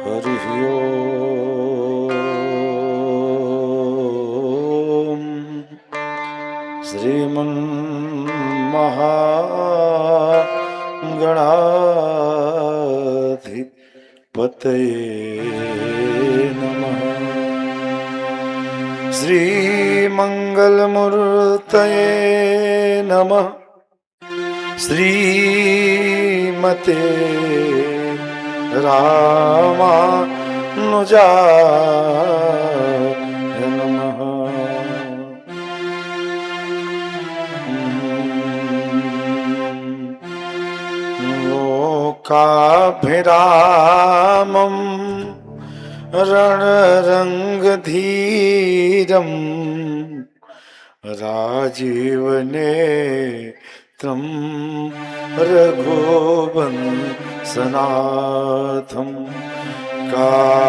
हरिः ओम्। श्रीमन्महागणाधिपतये नमः। श्रीमङ्गलमूर्तये नमः। श्रीमते रामानुजाय नमः। लोकाभिरामं रणरङ्गधीरं राजीवनेत्रं रघुवंशनाथं कारुण्यरूपं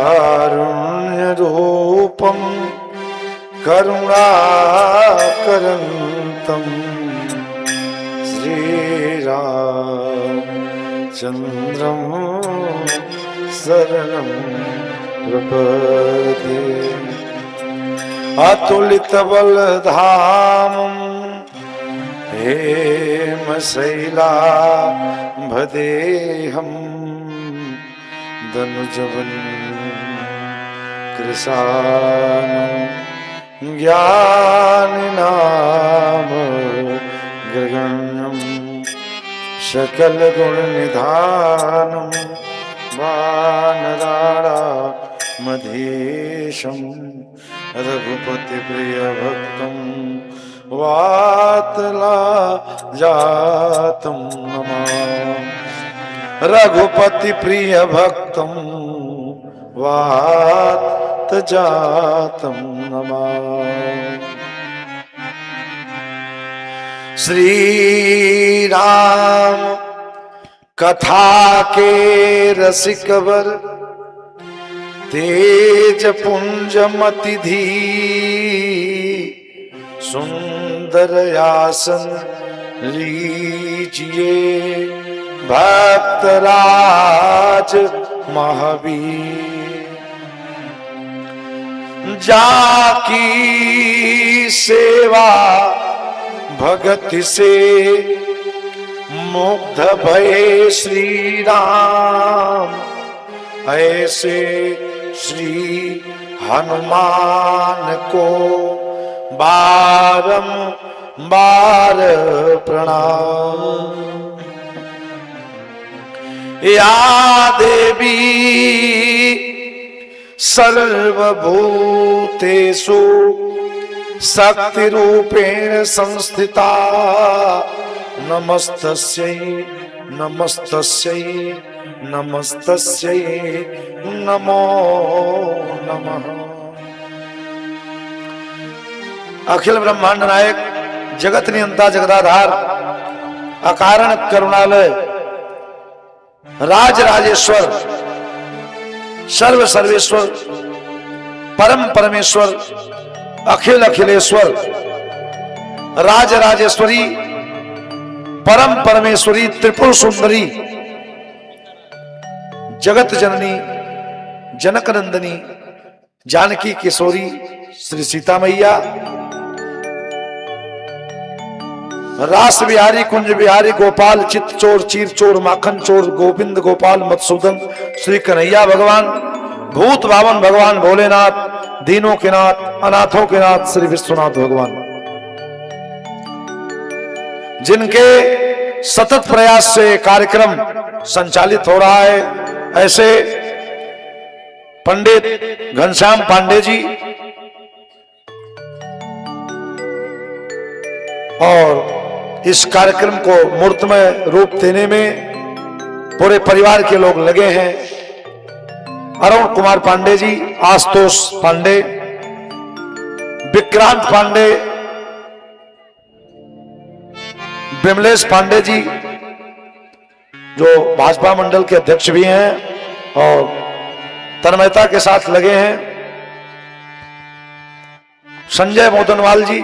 करुणाकरन्तं श्रीरामचन्द्रं शरणं प्रपद्ये। अतुलितबलधामं हेमशैलाभदेहं दनुजवन्कृशानं ज्ञानिनामग्रगण्यं सकलगुणनिधानं वानराणामधीशं रघुपतिप्रियभक्तं वातलाजातं नमामि। रघुपतिप्रियभक्तं वातजातं नमामि। श्रीराम कथा के रसिकवर तेज पुंजमति धीर सुंदर आसन लीजिए भक्तराज महावीर। जाकी सेवा भगति से मुग्ध भये श्री राम, ऐसे श्री हनुमान को बारंबार प्रणाम। या देवी सर्वभूतेषु शक्ति रूपेण संस्थिता नमस्तस्यै नमस्तस्यै नमस्तस्यै नमो नमः। अखिल ब्रह्मांड नायक जगत नियंता जगदाधार अकारण करुणालय राज राजेश्वर सर्व सर्वेश्वर परम परमेश्वर अखिल अखिलेश्वर राज राजेश्वरी परम परमेश्वरी त्रिपुर सुंदरी जगत जननी जनक नंदनी जानकी किशोरी श्री सीता मैया रास बिहारी कुंज बिहारी गोपाल चित्त चोर चीर चोर माखन चोर गोविंद गोपाल मधुसूदन श्री कन्हैया भगवान भूत भावन भगवान भोलेनाथ दीनों के नाथ अनाथों के नाथ श्री विश्वनाथ भगवान, जिनके सतत प्रयास से कार्यक्रम संचालित हो रहा है, ऐसे पंडित घनश्याम पांडे जी और इस कार्यक्रम को मूर्तमय रूप देने में पूरे परिवार के लोग लगे हैं। अरुण कुमार पांडे जी, आशुतोष पांडे, विक्रांत पांडे, विमलेश पांडे जी जो भाजपा मंडल के अध्यक्ष भी हैं और तन्मयता के साथ लगे हैं। संजय मोदनवाल जी,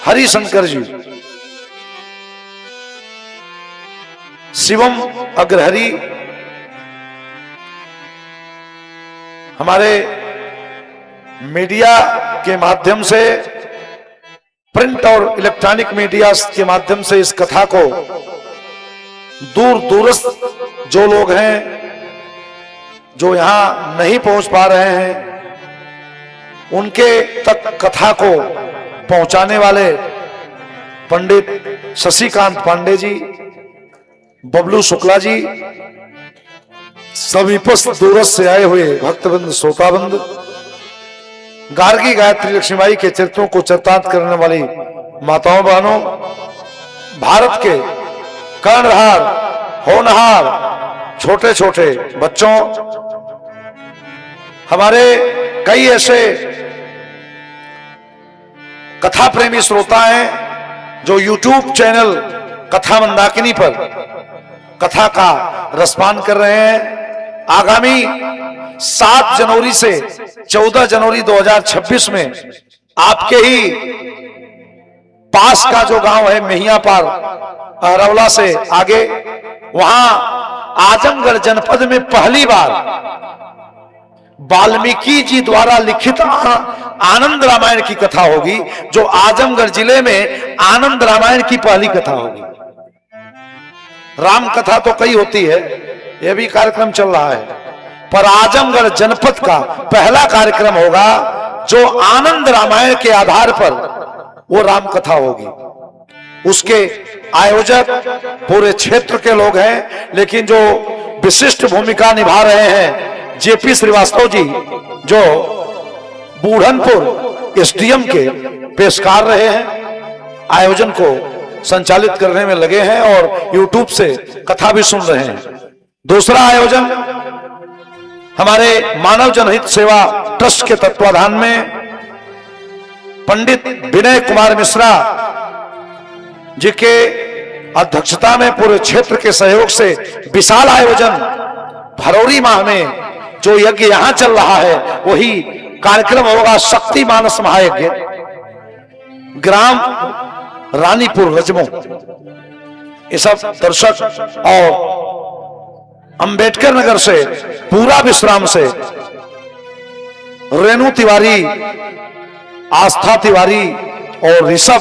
हरिशंकर जी, शिवम अग्रहरी, हमारे मीडिया के माध्यम से, प्रिंट और इलेक्ट्रॉनिक मीडिया के माध्यम से इस कथा को दूर दूरस्थ जो लोग हैं, जो यहां नहीं पहुंच पा रहे हैं, उनके तक कथा को पहुंचाने वाले पंडित शशिकांत पांडे जी, बबलू शुक्ला जी, समीपस्थ दूरस्थ से आए हुए भक्तवृंद, श्रोतावृंद, गार्गी गायत्री लक्ष्मीबाई के चरित्रों को चरितार्थ करने वाली माताओं बहनों, भारत के कर्णधार होनहार छोटे छोटे बच्चों, हमारे कई ऐसे कथा प्रेमी श्रोता हैं जो YouTube चैनल कथा मंदाकिनी पर कथा का रसपान कर रहे हैं। आगामी 7 जनवरी से 14 जनवरी 2026 में आपके ही पास का जो गांव है मेहियापार, अरवला से आगे, वहां आजमगढ़ जनपद में पहली बार वाल्मीकि जी द्वारा लिखित आनंद रामायण की कथा होगी, जो आजमगढ़ जिले में आनंद रामायण की पहली कथा होगी। राम कथा तो कई होती है, यह भी कार्यक्रम चल रहा है, पर आजमगढ़ जनपद का पहला कार्यक्रम होगा जो आनंद रामायण के आधार पर वो राम कथा होगी। उसके आयोजक पूरे क्षेत्र के लोग हैं, लेकिन जो विशिष्ट भूमिका निभा रहे हैं जेपी श्रीवास्तव जी, जो बूढ़नपुर एसडीएम के पेशकार रहे हैं, आयोजन को संचालित करने में लगे हैं और YouTube से कथा भी सुन रहे हैं। दूसरा आयोजन हमारे मानव जनहित सेवा ट्रस्ट के तत्वाधान में पंडित विनय कुमार मिश्रा जी के अध्यक्षता में पूरे क्षेत्र के सहयोग से विशाल आयोजन फरवरी माह में जो यज्ञ यहां चल रहा है वही कार्यक्रम होगा। शक्ति मानस महायज्ञ, ग्राम रानीपुर रजमो। ये सब दर्शक और अंबेडकर नगर से, पूरा विश्राम से, रेणु तिवारी, आस्था तिवारी और ऋषभ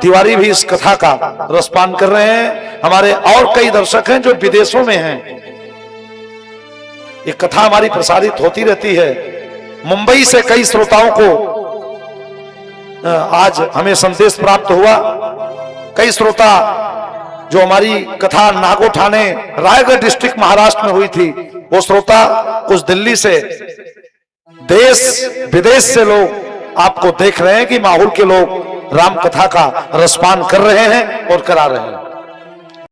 तिवारी भी इस कथा का रसपान कर रहे हैं। हमारे और कई दर्शक हैं जो विदेशों में हैं। ये कथा हमारी प्रसारित होती रहती है। मुंबई से कई श्रोताओं को आज हमें संदेश प्राप्त हुआ। कई श्रोता जो हमारी कथा नागो ठाणे रायगढ़ डिस्ट्रिक्ट महाराष्ट्र में हुई थी, वो श्रोता कुछ दिल्ली से, देश विदेश से लोग आपको देख रहे हैं कि माहौल के लोग राम कथा का रसपान कर रहे हैं और करा रहे हैं।